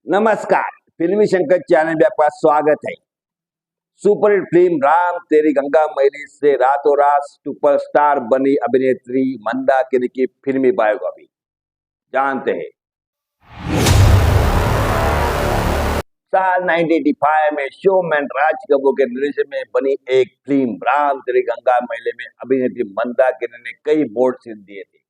नमस्कार। फिल्मी शंकर चैनल में आपका स्वागत है। सुपरहिट फिल्म राम तेरी गंगा मैली से रातों रात सुपरस्टार बनी अभिनेत्री मंदाकिनी की फिल्मी बायोग्राफी जानते हैं। साल 1985 में शोमैन राज कपूर के निर्देशन में बनी एक फिल्म राम तेरी गंगा मैली में अभिनेत्री मंदाकिनी ने कई बोल्ड सीन दिए थे।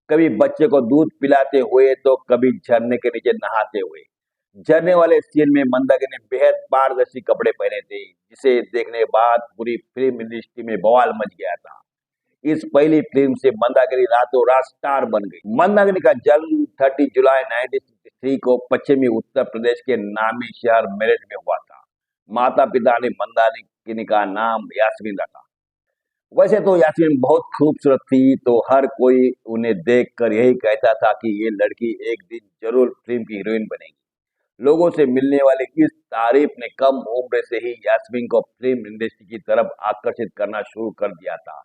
कभी बच्चे को दूध पिलाते हुए तो कभी झरने के नीचे नहाते हुए। झरने वाले सीन में मंदाकिनी ने बेहद पारदर्शी कपड़े पहने थे, जिसे देखने के बाद पूरी फिल्म इंडस्ट्री में बवाल मच गया था। इस पहली फिल्म से मंदाकिनी रातों रात स्टार बन गई। मंदाकिनी का जन्म 30 जुलाई 1963 को पश्चिमी उत्तर प्रदेश के नामी शहर मेरठ में हुआ था। माता पिता ने मंदाकिनी का नाम यास्मीन रखा। वैसे तो यास्मीन बहुत खूबसूरत थी, तो हर कोई उन्हें देखकर यही कहता था कि ये लड़की एक दिन जरूर फिल्म की हीरोइन बनेगी। लोगों से मिलने वाली इस तारीफ ने कम उम्र से ही यास्मीन को फिल्म इंडस्ट्री की तरफ आकर्षित करना शुरू कर दिया था।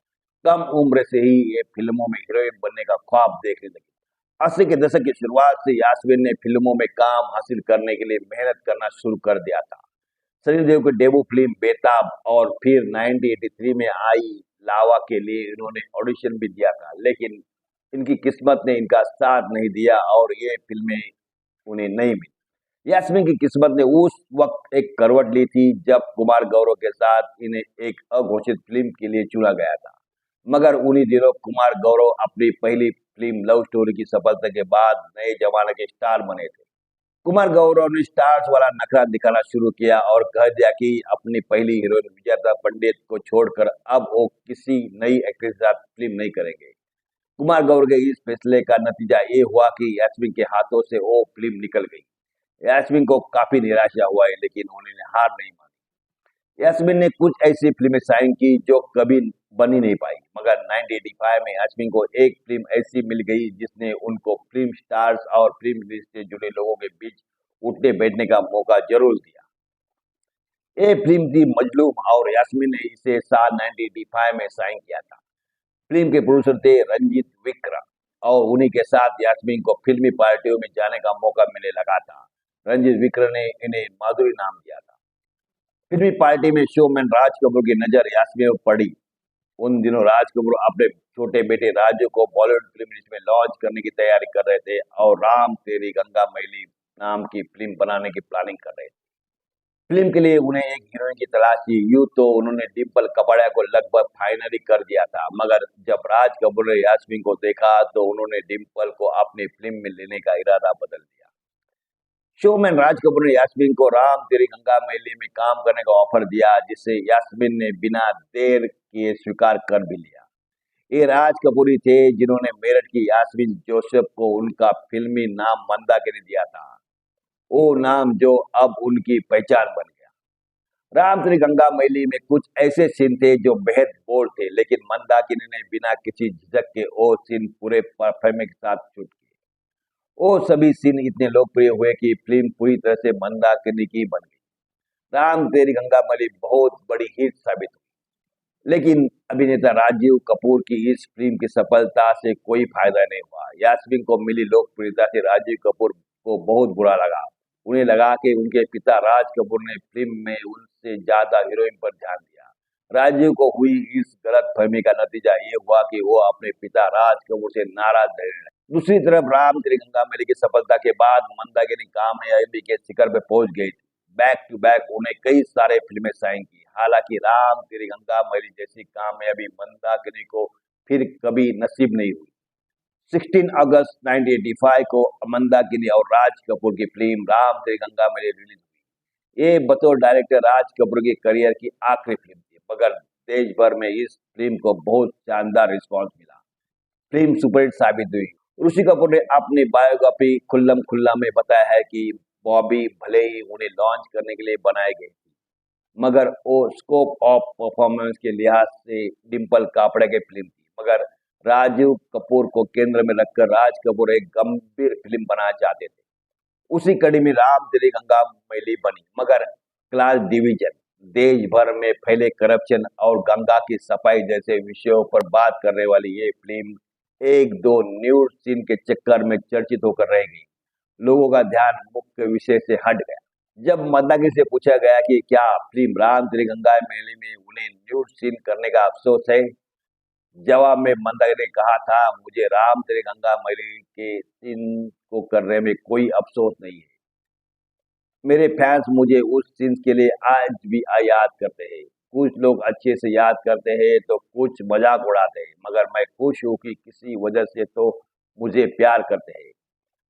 कम उम्र से ही ये फिल्मों में हीरोइन बनने का ख्वाब देखने लगी। 80 के दशक की शुरुआत से यास्मीन ने फिल्मों में काम हासिल करने के लिए मेहनत करना शुरू कर दिया था। सनी देओल की डेब्यू फिल्म बेताब और फिर 1983 में आई लावा के लिए इन्होंने ऑडिशन भी दिया था, लेकिन इनकी किस्मत ने इनका साथ नहीं दिया और ये फिल्में उन्हें नहीं मिली। यास्मीन की किस्मत ने उस वक्त एक करवट ली थी जब कुमार गौरव के साथ इन्हें एक अघोषित फिल्म के लिए चुना गया था, मगर उन्हीं दिनों कुमार गौरव अपनी पहली फिल्म लव स्टोरी की सफलता के बाद नए जमाने के स्टार बने थे। कुमार गौरव ने स्टार्स वाला नखरा दिखाना शुरू किया और कह दिया कि अपनी पहली हीरोइन विजया पंडित को छोड़कर अब वो किसी नई एक्ट्रेस के साथ फिल्म नहीं करेंगे। कुमार गौरव के इस फैसले का नतीजा ये हुआ कि यास्मीन के हाथों से वो फिल्म निकल गई। यास्मीन को काफी निराशा हुआ है, लेकिन उन्होंने हार नहीं मानी। यास्मीन ने कुछ ऐसी फिल्में साइन की जो कभी बन ही नहीं पाई, मगर 1985 में यास्मीन को एक फिल्म ऐसी मिल गई जिसने उनको फिल्म स्टार्स और फिल्म इंडस्ट्री से जुड़े लोगों के बीच उठने बैठने का मौका जरूर दिया। ये फिल्म थी मजलूम और यास्मीन ने इसे साल 1985 में साइन किया था। फिल्म के प्रोड्यूसर थे रंजीत विक्रम और उन्हीं के साथ यास्मीन को फिल्मी पार्टियों में जाने का मौका मिलने लगा था। रंजीत विक्रम ने इन्हें माधुरी नाम दिया था। फिल्मी पार्टी में शोमैन राज कपूर की नजर यास्मीन पर पड़ी। उन दिनों राज कपूर अपने छोटे बेटे राजू को बॉलीवुड फिल्म इंडस्ट्री में लॉन्च करने की तैयारी कर रहे थे और राम तेरी गंगा मैली नाम की फिल्म बनाने की प्लानिंग कर रहे थे। फिल्म के लिए उन्हें एक हीरोइन की तलाश थी। यूं तो उन्होंने डिम्पल कपाड़िया को लगभग फाइनली कर दिया था, मगर जब राज कपूर ने यास्मीन को देखा तो उन्होंने डिम्पल को अपनी फिल्म में लेने का इरादा बदल दिया। शोमैन राज कपूर ने यास्मीन को राम तेरी गंगा मैली में काम करने का ऑफर दिया, जिसे यास्मीन ने बिना देर किए स्वीकार कर भी लिया। ये राज कपूर ही थे जिन्होंने मेरठ की यास्मीन जोसेफ को उनका फिल्मी नाम मंदाकिनी दिया था, वो नाम जो अब उनकी पहचान बन गया। राम तेरी गंगा मैली में कुछ ऐसे सीन थे जो बेहद बोल्ड थे, लेकिन मंदाकिनी ने बिना किसी झिझक के वो सीन पूरे परफॉर्मेंस के साथ शूट किए। वो सभी सीन इतने लोकप्रिय हुए कि फिल्म पूरी तरह से मंदाकिनी की बन गई। राम तेरी गंगा मैली बहुत बड़ी हिट साबित हुई, लेकिन अभिनेता राजीव कपूर की इस फिल्म की सफलता से कोई फायदा नहीं हुआ। यास्मीन को मिली लोकप्रियता से राजीव कपूर को बहुत बुरा लगा। उन्हें लगा कि उनके पिता राज कपूर ने फिल्म में उनसे ज्यादा हीरोइन पर ध्यान दिया। राजीव को हुई इस गलत फहमी का नतीजा ये हुआ कि वो अपने पिता राज कपूर से नाराज रहने लगे। दूसरी तरफ राम तेरी गंगा मैली की सफलता के बाद मंदाकिनी कामयाबी के शिखर पे पहुंच गई थी। बैक टू बैक उन्हें कई सारे फिल्में साइन की। हालांकि राम तेरी गंगा मैली जैसी कामयाबी मंदाकिनी को फिर कभी नसीब नहीं हुई। 16 अगस्त 1985 को मंदाकिनी और राज कपूर की फिल्म राम तेरी गंगा मैली रिलीज हुई। ये बतौर डायरेक्टर राज कपूर की करियर की आखिरी फिल्म थी, मगर देश भर में इस फिल्म को बहुत शानदार रिस्पॉन्स मिला। फिल्म सुपरहिट साबित हुई। ऋषि कपूर ने अपनी बायोग्राफी खुल्लम खुल्ला में बताया है कि बॉबी भले ही उन्हें लॉन्च करने के लिए बनाई गई थी, मगर वो स्कोप ऑफ परफॉर्मेंस के लिहाज से डिम्पल कापड़े की फिल्म थी। मगर राजीव कपूर को केंद्र में रखकर राज कपूर एक गंभीर फिल्म बनाना चाहते थे। उसी कड़ी में राम तेरी गंगा मैली बनी, मगर क्लास डिवीजन, देश भर में फैले करप्शन और गंगा की सफाई जैसे विषयों पर बात करने वाली ये फिल्म एक दो न्यूड सीन के चक्कर में चर्चित होकर रह गई। लोगों का ध्यान मुख्य विषय से हट गया। जब मंदाकिनी से पूछा गया कि क्या फिल्म राम तेरी गंगा मैली में उन्हें न्यूड सीन करने का अफसोस है, जवाब में मंदाकिनी ने कहा था, मुझे राम तेरे गंगा मैली के सीन को करने में कोई अफसोस नहीं है। मेरे फैंस मुझे उस सीन के लिए आज भी याद करते हैं। कुछ लोग अच्छे से याद करते हैं तो कुछ मजाक उड़ाते हैं, मगर मैं खुश हूँ कि किसी वजह से तो मुझे प्यार करते हैं।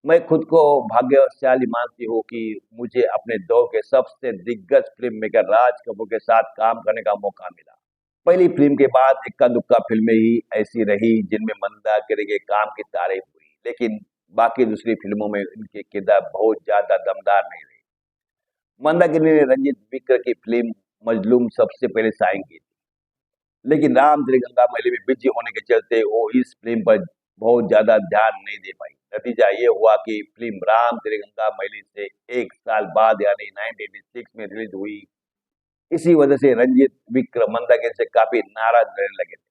मैं खुद को भाग्यशाली मानती हूँ कि मुझे अपने दौर के सबसे दिग्गज फिल्म मेकर राज कपूर के साथ काम करने का मौका मिला। पहली फिल्म के बाद इक्का दुक्का फिल्में ही ऐसी रही जिनमें मंदाकिनी के काम की तारीफ हुई, लेकिन बाकी दूसरी फिल्मों में इनके किरदार बहुत ज्यादा दमदार नहीं रहे। मंदाकिनी ने रंजीत बिक्र की फिल्म मजलूम सबसे पहले साइन की थी, लेकिन राम तेरी गंगा मैली में बिजी होने के चलते वो इस फिल्म पर बहुत ज्यादा ध्यान नहीं दे पाई। नतीजा ये हुआ कि फिल्म राम तेरी गंगा मैली से एक साल बाद यानी 1986 में रिलीज हुई। इसी वजह से रंजीत विक्रम मंदाकिनी से काफी नाराज रहने लगे थे।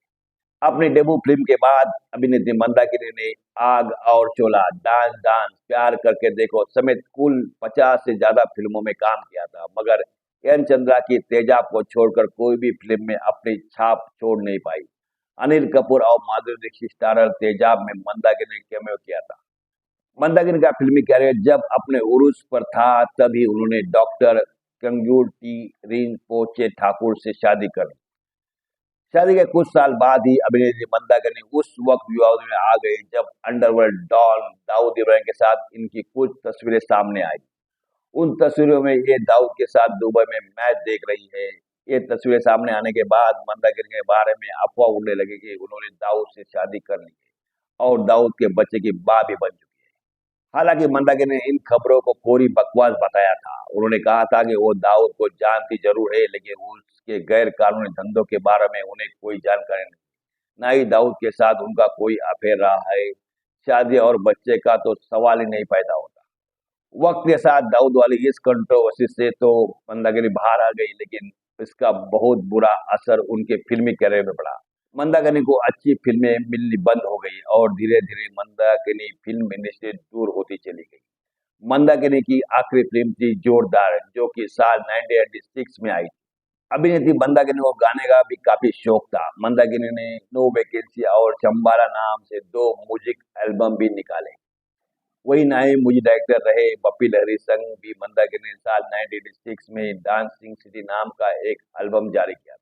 अपनी डेब्यू फिल्म के बाद अभिनेत्री मंदाकिनी ने आग और चोला, डांस डांस, प्यार करके देखो समेत कुल 50 से ज्यादा फिल्मों में काम किया था, मगर एन चंद्रा की तेजाब को छोड़कर कोई भी फिल्म में अपनी छाप छोड़ नहीं पाई। अनिल कपूर और माधुरी दीक्षित स्टारर तेजाब में मंदाकिनी ने कैमियो किया था। मंदाकिनी का फिल्मी कैरियर जब अपने उरूज पर था, तभी उन्होंने डॉक्टर कंग्यूर टी रिनपोचे ठाकुर से शादी कर ली। शादी के कुछ साल बाद ही अभिनेत्री मंदाकिनी उस वक्त विवाद में आ गई जब अंडरवर्ल्ड डॉन दाऊद इब्राहिम के साथ इनकी कुछ तस्वीरें सामने आई। उन तस्वीरों में ये दाऊद के साथ दुबई में मैच देख रही है। ये तस्वीरें सामने आने के बाद मंदाकिनी के बारे में अफवाह उड़ने लगी कि उन्होंने दाऊद से शादी कर ली है और दाऊद के बच्चे की मां भी बन चुकी है। हालांकि मंदाकिनी ने इन खबरों को कोरी बकवास बताया था। उन्होंने कहा था कि वो दाऊद को जानती जरूर है, लेकिन उसके गैर कानूनी धंधों के बारे में उन्हें कोई जानकारी नहीं, ना ही दाऊद के साथ उनका कोई अफेयर रहा है। शादी और बच्चे का तो सवाल ही नहीं पैदा होता। वक्त के साथ दाऊद वाली इस कंट्रोवर्सी से तो मंदाकिनी बाहर आ गई, लेकिन इसका बहुत बुरा असर उनके फिल्मी कैरियर में पड़ा। मंदाकिनी को अच्छी फिल्में मिलनी बंद हो गई और धीरे धीरे मंदाकिनी फिल्म इंडस्ट्री दूर होती चली गई। मंदाकिनी की आखिरी फिल्म थी जोरदार, जो कि साल 1986 में आई थी। अभिनेत्री मंदाकिनी को गाने का भी काफी शौक था। मंदाकिनी ने नो वैकेंसी और चंबाला नाम से 2 म्यूजिक एल्बम भी निकाले। वही नाई म्यूजिक डायरेक्टर रहे बप्पी लहरी संग भी मंदाकिनी ने साल 1986 में डांसिंग सिटी नाम का एक एल्बम जारी किया था।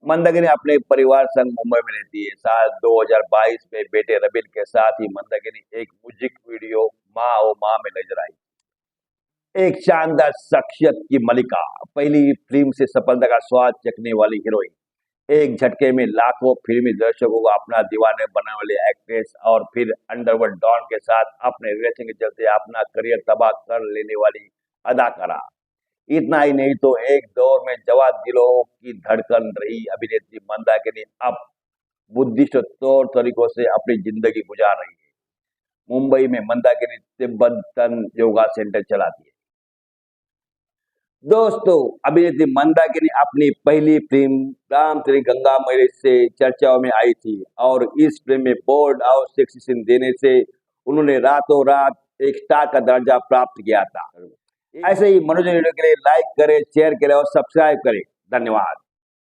मंदाकिनी अपने परिवार संग मुंबई में रहती है। साल 2022 में बेटे रबिल के साथ ही मंदाकिनी एक म्यूजिक वीडियो माँ ओ माँ में नजर आई। एक शानदार शख्सियत की मलिका, पहली फिल्म से सफलता का स्वाद चखने वाली हीरोइन, एक झटके में लाखों फिल्मी दर्शकों को अपना दीवाने बनाने वाली एक्ट्रेस और फिर अंडरवर्ल्ड डॉन के साथ अपने रिलेशन के चलते अपना करियर तबाह कर लेने वाली अदाकारा। इतना ही नहीं तो एक दौर में जवान दिलों की धड़कन रही अभिनेत्री मंदाकिनी अब बुद्धिस्ट तौर तरीकों से अपनी जिंदगी गुजार रही है। मुंबई में मंदाकिनी तिब्बतन योगा सेंटर चलाती है। दोस्तों, अभिनेत्री मंदाकिनी अपनी पहली फिल्म राम तेरी गंगा मैली से चर्चाओं में आई थी और इस फिल्म में बोल्ड और सेक्सी सीन देने से उन्होंने रातों रात एक स्टार का दर्जा प्राप्त किया था। ऐसे ही मनोरंजन वीडियो के लिए लाइक करें, शेयर करें और सब्सक्राइब करें। धन्यवाद।